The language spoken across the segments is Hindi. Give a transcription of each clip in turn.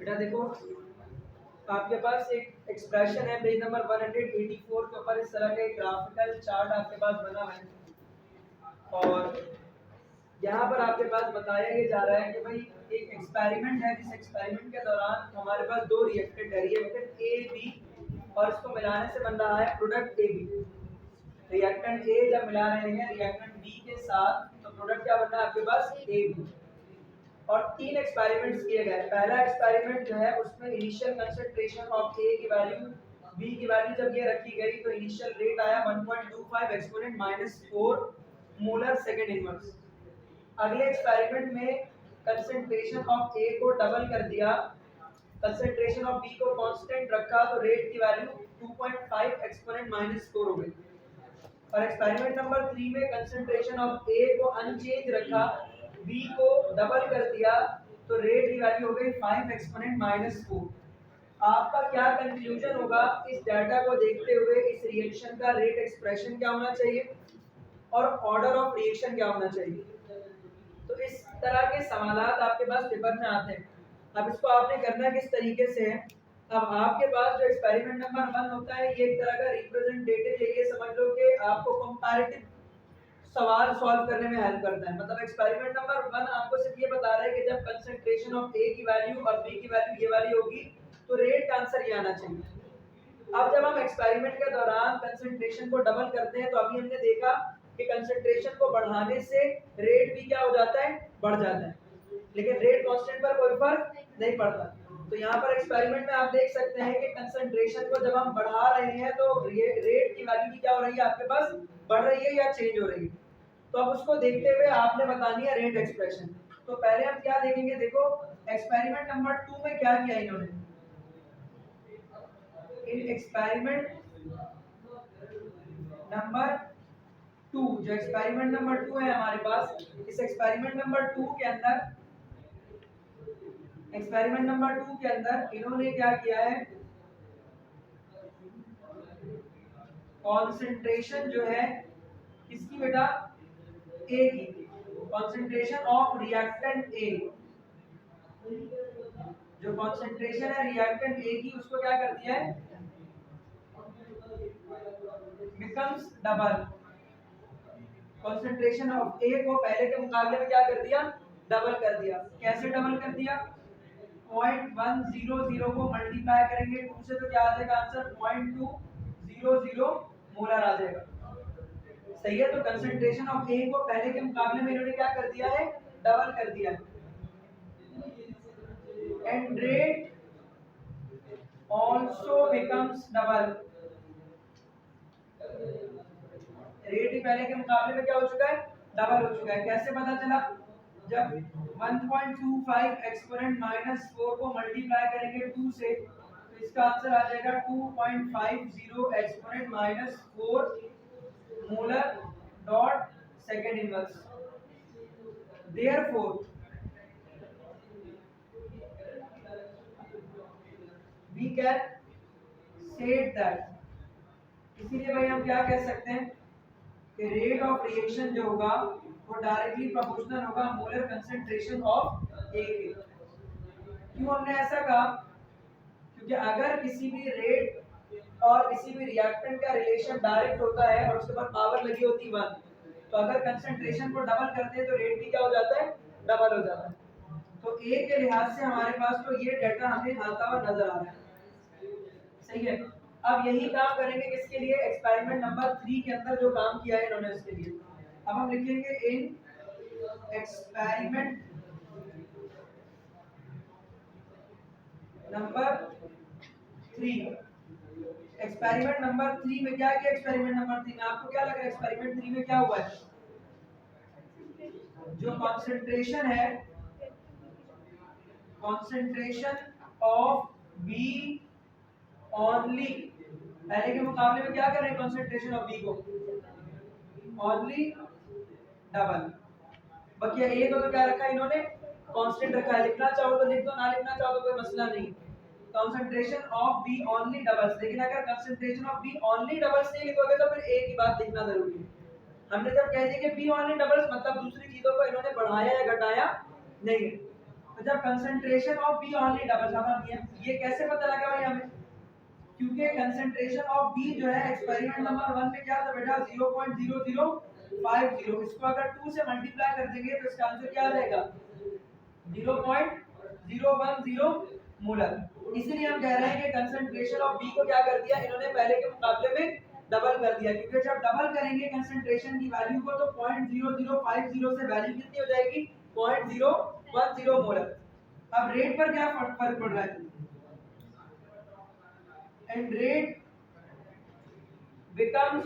बेटा देखो, आपके पास एक एक्सप्रेशन है पेज नंबर 184 के ऊपर इस तरह का एक ग्राफिकल चार्ट आपके पास बना है और यहाँ पर आपके पास बताया ये जा रहा है कि भाई एक एक्सपेरिमेंट है, जिस एक्सपेरिमेंट के दौरान हमारे पास दो रिएक्टेंट है, रिएक्टेंट ए बी, और इसको मिलाने से बन रहा है product A B. Reactant A जब मिला रहे हैं रिएक्टेंट बी के साथ तो प्रोडक्ट क्या बन रहा है आपके पास ए बी। और तीन एक्सपेरिमेंट्स किए गए। पहला एक्सपेरिमेंट जो है उसमें इनिशियल कंसंट्रेशन ऑफ ए की वैल्यू बी की वैल्यू जब ये रखी गई तो इनिशियल रेट आया 1.25 एक्सपोनेंट -4 मोलर सेकेंड इनवर्स। अगले एक्सपेरिमेंट में कंसंट्रेशन ऑफ ए को डबल कर दिया, कंसंट्रेशन ऑफ बी को कांस्टेंट रखा तो रेट की वैल्यू 2.5 एक्सपोनेंट -4 हो गई। और एक्सपेरिमेंट नंबर 3 में कंसंट्रेशन ऑफ ए को अनचेंज रखा, बी को डबल कर दिया तो रेट की वैल्यू हो गई 5 एक्सपोनेंट -4। आपका क्या कंक्लूजन होगा इस डाटा को देखते हुए, इस रिएक्शन का रेट एक्सप्रेशन क्या होना चाहिए और ऑर्डर ऑफ रिएक्शन क्या होना चाहिए? तो इस तरह के सवालात आपके पास पेपर में आते हैं। अब इसको आपने करना किस तरीके से है, अब आपके पास जो एक्सपेरिमेंट नंबर 1 होता है ये एक तरह का रिप्रेजेंटेटिव है, ये समझ लो कि आपको कंपैरेटिव सवाल सॉल्व करने में हेल्प करता है। मतलब एक्सपेरिमेंट नंबर 1 आपको सिर्फ ये बता रहा है कि जब कंसंट्रेशन ऑफ ए की वैल्यू और बी की वैल्यू ये वाली होगी तो रेट का आंसर ये आना चाहिए। अब जब हम एक्सपेरिमेंट के दौरान कंसंट्रेशन को डबल करते हैं तो अभी हमने देखा कि कंसंट्रेशन को बढ़ाने से रेट भी क्या हो जाता है, बढ़ जाता है, लेकिन रेट कांस्टेंट पर कोई फर्क नहीं पड़ता। तो यहाँ पर एक्सपेरिमेंट में आप देख सकते हैं कि कंसंट्रेशन को जब हम बढ़ा रहे हैं तो रेट की वैल्यू भी क्या हो रही है आपके पास, बढ़ रही है या चेंज हो रही है। तो अब उसको देखते हुए आपने बतानी है रेट एक्सप्रेशन। तो पहले हम क्या देखेंगे, देखो एक्सपेरिमेंट नंबर 2 में क्या किया इन्होंने। इन एक्सपेरिमेंट नंबर 2, जो एक्सपेरिमेंट नंबर 2 है हमारे पास, इस एक्सपेरिमेंट नंबर 2 के अंदर, एक्सपेरिमेंट नंबर 2 के अंदर इन्होंने क्या किया है, कॉन्सेंट्रेशन जो है किसकी बेटा, ए की, कॉन्सेंट्रेशन ऑफ रिएक्टेंट ए, जो कॉन्सेंट्रेशन है रिएक्टेंट ए की उसको क्या कर दिया है, बिकम्स डबल। कॉन्सेंट्रेशन ऑफ ए को पहले के मुकाबले में क्या कर दिया, डबल कर दिया। कैसे डबल कर दिया, 0.100 को मल्टीप्लाई करेंगे 2 से तो क्या आ जाएगा आंसर, 0.200 मोलर आ जाएगा। सही है। तो कंसंट्रेशन ऑफ ए को पहले के मुकाबले में इन्होंने क्या कर दिया है, डबल कर दिया है। And rate also becomes double. Rate ही पहले के मुकाबले में क्या हो चुका है, डबल हो चुका है। कैसे पता चला, जब 1.25 एक्सपोनेंट -4 को मल्टीप्लाई करेंगे 2 से तो इसका आंसर आ जाएगा 2.50 exponent -4 molar dot second inverse. Therefore we can state that, इसीलिए भाई हम क्या कह सकते हैं कि रेट ऑफ रिएक्शन जो होगा वो डायरेक्टली प्रोपोर्शनल होगा मोलर कंसंट्रेशन ऑफ ए के। क्यों हमने ऐसा कहा, क्योंकि अगर किसी भी रेट और किसी भी रिएक्टेंट का रिलेशन डायरेक्ट होता है और उसके बाद पावर लगी होती 1, तो अगर कंसंट्रेशन को डबल करते हैं तो रेट भी क्या हो जाता है, डबल हो जाता है। तो ए के लिहाज से हमारे पास तो ये डाटा हमें आता हुआ नजर आ रहा है। सही है। अब यही काम करेंगे किसके लिए, एक्सपेरिमेंट नंबर 3 के अंदर जो काम किया है इन्होंने उसके लिए। अब हम लिखेंगे इन एक्सपेरिमेंट नंबर 3। एक्सपेरिमेंट नंबर 3 में क्या किया, एक्सपेरिमेंट नंबर 3 में आपको क्या लग रहा है, एक्सपेरिमेंट 3 में क्या हुआ है, जो कॉन्सेंट्रेशन है, कॉन्सेंट्रेशन ऑफ बी ओनली, पहले के मुकाबले में क्या कर रहे हैं, कॉन्सेंट्रेशन ऑफ बी को ओनली डबल। बाकी ए को तो क्या रखा है इन्होंने, कांस्टेंट रखा है। लिखना चाहो तो लिख दो, ना लिखना चाहो तो कोई मसला नहीं। Concentration of B only doubles, लेकिन अगर concentration of B only doubles नहीं लिखोगे तो फिर ए की बात लिखना जरूरी है। हमने जब कह दिया कि बी ओनली डबल्स मतलब दूसरी चीजों को इन्होंने बढ़ाया या घटाया नहीं। तो जब concentration of B only double, अब ये कैसे पता लगा भाई हमें, क्योंकि कंसंट्रेशन ऑफ बी जो है एक्सपेरिमेंट नंबर 1 में क्या था बेटा 0.0050, इसको अगर 2 से मल्टीप्लाई कर देंगे तो इसका आंसर क्या आ जाएगा 0.010 मोलर। इसीलिए हम कह रहे हैं कि कंसंट्रेशन ऑफ बी को क्या कर दिया इन्होंने पहले के मुकाबले में डबल कर दिया, क्योंकि जब डबल करेंगे कंसंट्रेशन की वैल्यू को तो 0.0050 से वैल्यू कितनी हो जाएगी 0.010 मोलर। अब रेट पर क्या फर्क पड़ रहा है, एंड रेट बिकम्स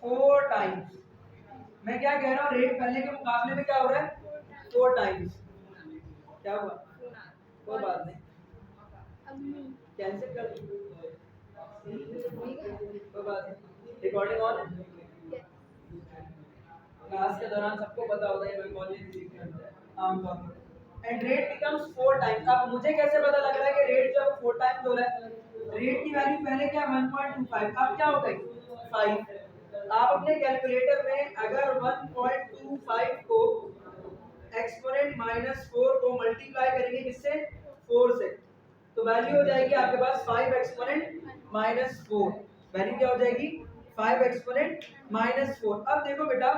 4 टाइम्स। मैं क्या कह रहा हूँ, रेट पहले के मुकाबले में क्या हो रहा है 4 टाइम्स। क्या हुआ, कोई बात नहीं, कैंसिल कर कोई बात नहीं, रिकॉर्डिंग ऑन है। क्लास के दौरान सबको पता होता है आमतौर पर, एंड रेट बिकम्स 4 टाइम्स। अब मुझे कैसे पता लग रहा है कि रेट जब 4 टाइम्स हो रहा है, रेट की वैल्यू पहले क्या 1.25, अब क्या हो गई 5। आप अपने कैलकुलेटर में अगर 1.25 को एक्सपोनेंट -4 को मल्टीप्लाई करेंगे किससे 4 से, तो वैल्यू हो जाएगी आपके पास 5 एक्सपोनेंट -4। वैल्यू क्या हो जाएगी 5 एक्सपोनेंट -4। अब देखो बेटा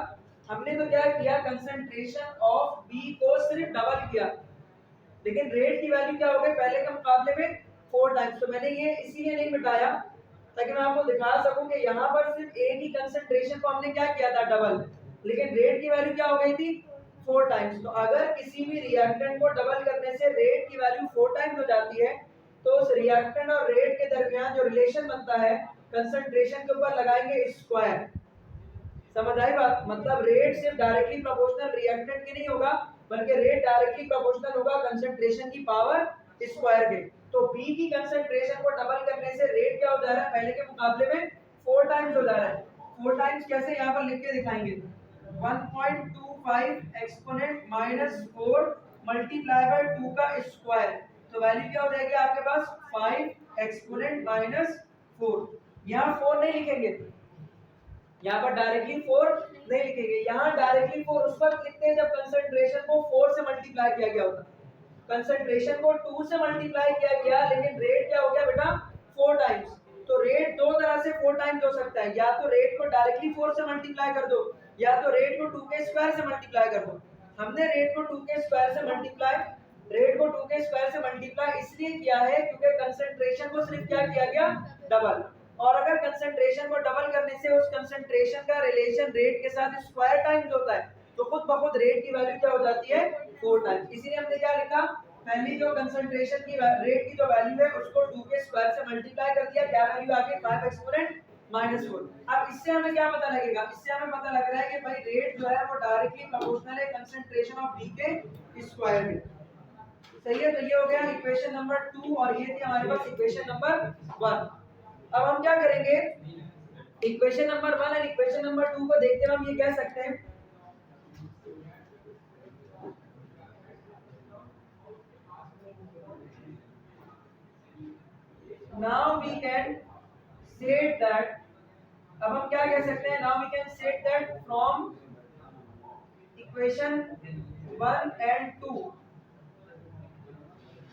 हमने तो क्या किया कंसंट्रेशन ऑफ बी को सिर्फ डबल किया, लेकिन रेट की वैल्यू क्या हो गई पहले के मुकाबले में 4 टाइम्स। तो मैंने ये इसीलिए नहीं मिटाया ताकि मैं आपको दिखा सकूं कि यहाँ पर सिर्फ ए की कंसंट्रेशन को हमने क्या किया था डबल, लेकिन रेट की वैल्यू क्या हो गई थी 4 टाइम्स। तो अगर किसी भी रिएक्टेंट को डबल करने से रेट की वैल्यू 4 टाइम्स हो जाती है तो उस रिएक्टेंट और रेट के दरमियान जो रिलेशन बनता है कंसंट्रेशन के ऊपर लगाएंगे स्क्वायर। समझ आई बात, मतलब रेट सिर्फ डायरेक्टली प्रोपोर्शनल रिएक्टेंट के नहीं होगा बल्कि रेट डायरेक्टली प्रोपोर्शनल होगा कंसंट्रेशन की पावर स्क्वायर के। तो बी की कंसंट्रेशन को डबल करने से रेट क्या हो जा रहा है पहले के मुकाबले में 4 टाइम्स हो जा रहा है। 4 टाइम्स कैसे यहाँ पर लिख के दिखाएंगे 1.25 एक्सपोनेंट -4 मल्टीप्लाई बाय 2 का स्क्वायर, तो वैल्यू क्या हो जाएगी आपके पास 5 एक्सपोनेंट -4। यहाँ 4 नहीं लिखेंगे, यहाँ पर डायरेक्टली 4 नहीं लिखेंगे, यहाँ डायरेक्टली 4 उस वक्त लिखते हैं जब कंसंट्रेशन को 4 से मल्टीप्लाई किया गया होता। कंसंट्रेशन को 2 से मल्टीप्लाई किया गया लेकिन रेट क्या हो गया बेटा 4 टाइम्स। तो रेट दो तरह से 4 टाइम्स हो सकता है, या तो रेट को डायरेक्टली 4 से मल्टीप्लाई कर दो या तो रेट को 2 के स्क्वायर से मल्टीप्लाई कर दो। हमने रेट को 2 के स्क्वायर से मल्टीप्लाई इसलिए किया है क्योंकि कंसंट्रेशन को सिर्फ क्या किया गया डबल, और अगर कंसंट्रेशन को डबल करने से उस कंसंट्रेशन का रिलेशन रेट के साथ स्क्वायर टाइम्स होता है तो खुद ब खुद रेट की वैल्यू क्या हो जाती है 4 टाइम्स। इसीलिए हमने क्या लिखा पहली जो कंसंट्रेशन की रेट की जो वैल्यू है उसको 2 के स्क्वायर से मल्टीप्लाई कर दिया, क्या वैल्यू आ गई 5 एक्सपोनेंट -4। अब इससे हमें क्या पता लगेगा, इससे हमें पता लग रहा है कि भाई रेट जो है वो डायरेक्टली प्रोपोर्शनल है कंसंट्रेशन ऑफ बी के स्क्वायर के। सही है, तो ये हो गया इक्वेशन नंबर 2 और ये थी हमारे पास इक्वेशन नंबर 1। अब हम क्या करेंगे इक्वेशन नंबर 1 और इक्वेशन नंबर 2 को देखते हुए हम ये कह सकते हैं now we can say that, अब हम क्या कह सकते हैं now we can say that from equation 1 and 2,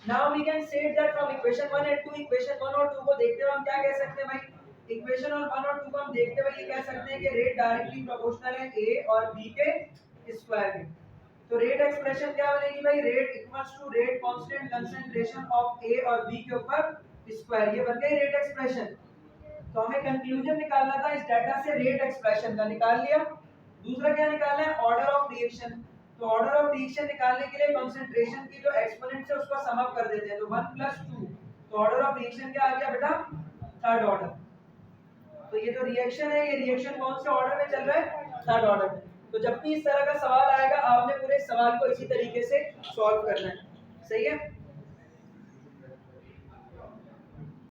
now we can say that from equation 1 and 2, equation 1 और 2 को देखते हुए हम क्या कह सकते हैं भाई इक्वेशन और 1 और 2 को हम देखते हुए ये कह सकते हैं कि रेट डायरेक्टली प्रोपोर्शनल है ए और बी के स्क्वायर के। तो रेट एक्सप्रेशन क्या बनेगी भाई rate equals to rate constant concentration of A और बी के ऊपर स्क्वायर, ये बन गई रेट एक्सप्रेशन। तो हमें कंक्लूजन निकालना था इस डाटा से रेट एक्सप्रेशन का, निकाल लिया। दूसरा क्या निकालना है ऑर्डर ऑफ रिएक्शन, तो ऑर्डर ऑफ रिएक्शन निकालने के लिए कंसंट्रेशन की जो एक्सपोनेंट है उसको सम अप कर देते हैं, तो 1 + 2, तो ऑर्डर ऑफ रिएक्शन क्या आ गया बेटा थर्ड ऑर्डर। तो ये जो रिएक्शन है ये रिएक्शन कौन से ऑर्डर में चल रहा है थर्ड ऑर्डर में। तो जब भी इस तरह का सवाल आएगा आपने पूरे सवाल को इसी तरीके से सॉल्व करना है, सही है।